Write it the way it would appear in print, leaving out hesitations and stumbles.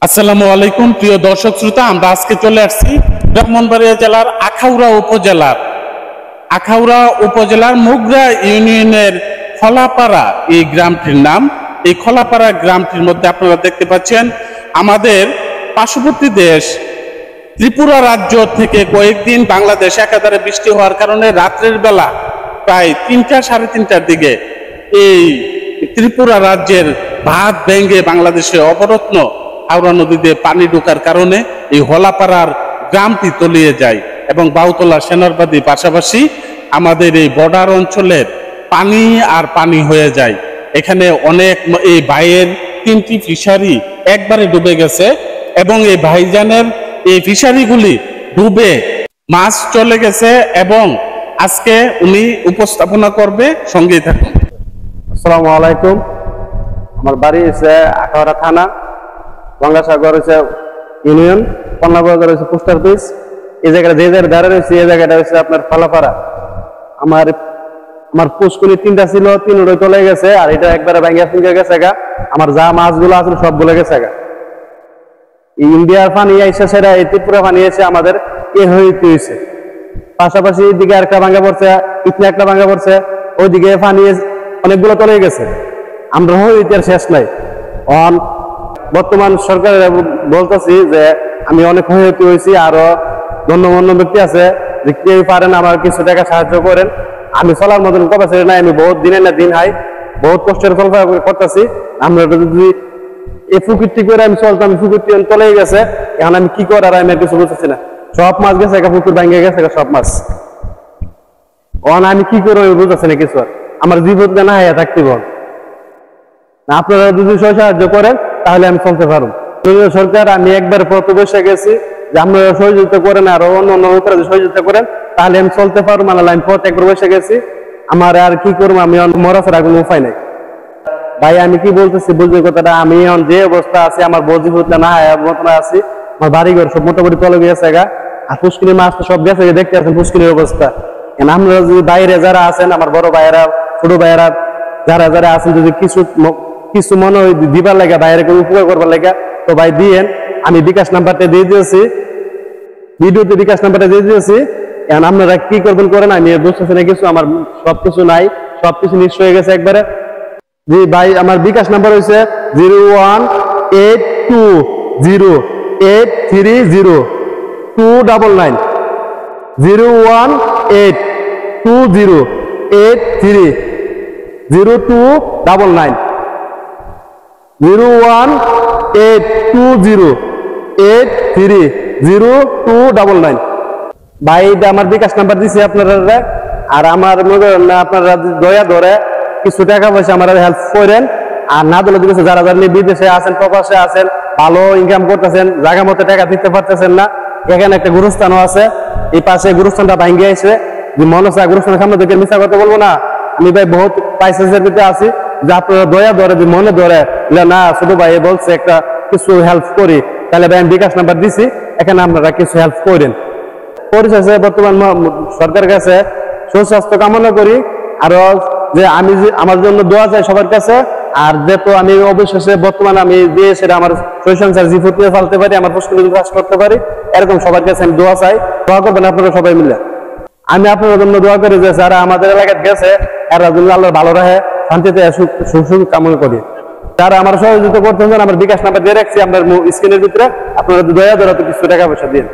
আসসালামু আলাইকুম প্রিয় দর্শক শ্রোতা, আমরা আজকে চলে আসছি ব্রাহ্মণবাড়িয়া জেলার আখাউড়া উপজেলার মুগরা ইউনিয়নের খলাপাড়া এই গ্রামটির নাম। এই খলাপাড়া গ্রামটির মধ্যে আপনারা দেখতে পাচ্ছেন আমাদের পার্শ্ববর্তী দেশ ত্রিপুরা রাজ্য থেকে কয়েকদিন বাংলাদেশ একাধারে বৃষ্টি হওয়ার কারণে রাত্রের বেলা প্রায় 3টা সাড়ে 3টার দিকে এই ত্রিপুরা রাজ্যের ভাত ভেঙে বাংলাদেশে অবরত্ন হাওড়া নদীতে পানি ঢোকার কারণে এই হলাপাড়ার গ্রামটি তলিয়ে যায় এবং বাউতলা সেনারবাদী পাশাপাশি আমাদের এই বর্ডার অঞ্চলের পানি আর পানি হয়ে যায়। এখানে অনেক এই ভাইয়ের 3টি ফিশারি একবারে ডুবে গেছে এবং এই ভাইজানের এই ফিশারিগুলি ডুবে মাছ চলে গেছে এবং আজকে উনি উপস্থাপনা করবে, সঙ্গেই থাকুন। আসসালামু আলাইকুম। আমার বাড়ি হচ্ছে আখাউড়া থানা, গঙ্গাসাগর হচ্ছে ইউনিয়ন, কন্যাবাজার হচ্ছে পোস্ট অফিস। এই জায়গাটা যে জায়গায় দাঁড়িয়ে রয়েছে এই জায়গাটা হচ্ছে আপনার খলাপাড়া। আমার পুষ্কুনি 3টা ছিল, 3টা চলে গেছে আর এটা একবারে ভাঙিয়া ফিঙ্গে গেছে গা। আমার যা মাছগুলো আছে সব বলে গেছে গা। ইন্ডিয়ার পানি এসে সেটা এই ত্রিপুরা পানি এসে আমাদের হয়েছে। পাশাপাশি এদিকে একটা ভাঙা পড়ছে, ইটনা একটা ভাঙা পড়ছে, ওইদিকে পানি অনেকগুলো চলে গেছে। আমরা হইতে শেষ নাই। বর্তমান সরকারের বলতেছি যে আমি অনেক ক্ষয়ক্ষতি হয়েছি, আরো গণ্যমান্য ব্যক্তি আছে যে কেউ পারেন আমার কিছু টাকা সাহায্য করেন। আমি চলার মতন ক্যাপাসিটি নাই, আমি বহুত দিনের না দিন হাই বহুত কষ্টের চলফা করতেছি। আমরা যদি এই পুকুরটি করে আমি চলতাম, পুকুরটি চলে গেছে, এখন আমি কি করার আমি আর কিছু বুঝতেছি না। সব মাছ গেছে, পুকুর ভাঙে গেছে সব মাছ। আমি কি করবো বুঝতেছি না কিছু। আমার জীবনটা না হাইয়া থাকতে বল, আপনারা যদি সাহায্য করেন তাহলে আমি চলতে পারবো। সরকার আমি একবার পথ বসে গেছি যে আপনারা সহযোগিতা করেন, আর অন্য সহযোগিতা করেন তাহলে আমি চলতে পারবো। মানে আমি পথ একবার বসে গেছি, আমার আর কি করবো, আমি মরা ছাড়া কোনো উপায় নাই। ভাই আমি কি বলতেছি বুঝলি কথাটা, আমি এখন যে অবস্থা আছে আমার বজিবতা না মতন আছি। আমার বাড়িঘর সব মোটামুটি তলে গেছে গা, আর পুষ্কিনি মাছ তো সব গেছে, দেখতে আছেন পুষ্কিনির অবস্থা। আপনারা যদি বাইরে যারা আছেন, আমার বড় ভাইয়েরা ছোট ভাইয়েরা যারা যারা আছেন, যদি কিছু মনে হয় দিবার লাগে, বাইরে কোনো উপকার করবার লাগে তো ভাই দিয়েন। আমি বিকাশ নাম্বারটা দিয়ে দিয়েছি, ভিডিওতে বিকাশ নাম্বারটা দিয়ে দিয়েছি। এখন আপনারা কি করবেন করেন, আমি বুঝতেছি না কিছু, আমার সবকিছু নাই, সবকিছু নিঃস্ব হয়ে গেছে একবারে। জি ভাই, আমার বিকাশ নাম্বার হয়েছে 01820830299 01820830299 01820830299 ভাই, এটা আমার বিকাশ নাম্বার দিছি আপনারা। আর আমার আপনারা দয়া ধরে কিছু টাকা পয়সা আমার হেল্প করেন। আর না দিলে দিয়েছে যারা যারা বিদেশে আছেন, প্রবাসে আছেন, ভালো ইনকাম করতেছেন, জায়গা মতো টাকা দিতে পারতেছেন না, এখানে একটা গুরুস্থানও আছে, এই পাশে গুরুস্থানটা ভাঙ্গিয়ে আছে। যে মনে হচ্ছে গুরুস্থানের সামনে দেখে মিশা কথা বলবো না, আমি ভাই বহুত পাইসেসের ভিতরে আছি যে আপনারা দয়া ধরে যে মনে ধরে না ছোট ভাই বলছে একটা কিছু হেল্প করি, তাহলে ভাই আমি বিকাশ নাম্বার দিছি, এখানে আপনারা কিছু হেল্প করেন। পরিশেষে বর্তমান সরকারের কাছে সুস্বাস্থ্য কামনা করি, আরো যে আমি আমার জন্য দোয়া চাই সবার কাছে। আর যেহেতু আমি অবশেষে বর্তমানে আমি দিয়ে সেটা আমার সংসার জীবন নিয়ে ফেলতে পারি, আমার প্রশ্ন কাজ করতে পারি, এরকম সবার কাছে আমি দোয়া চাই। দোয়া করবেন আপনারা সবাই মিলে। আমি আপনাদের জন্য দোয়া করি যে যারা আমাদের এলাকায় গেছে এরা যদি আল্লাহ ভালো রাখে, শান্তিতে সুখ কামনা করি। যারা আমার সহযোগিতা করতেছেন, আমার বিকাশ নাম্বার দিয়ে রাখছি আপনার স্ক্রিনের ভিতরে, আপনারা দয়া ধরে কিছু টাকা পয়সা দিন।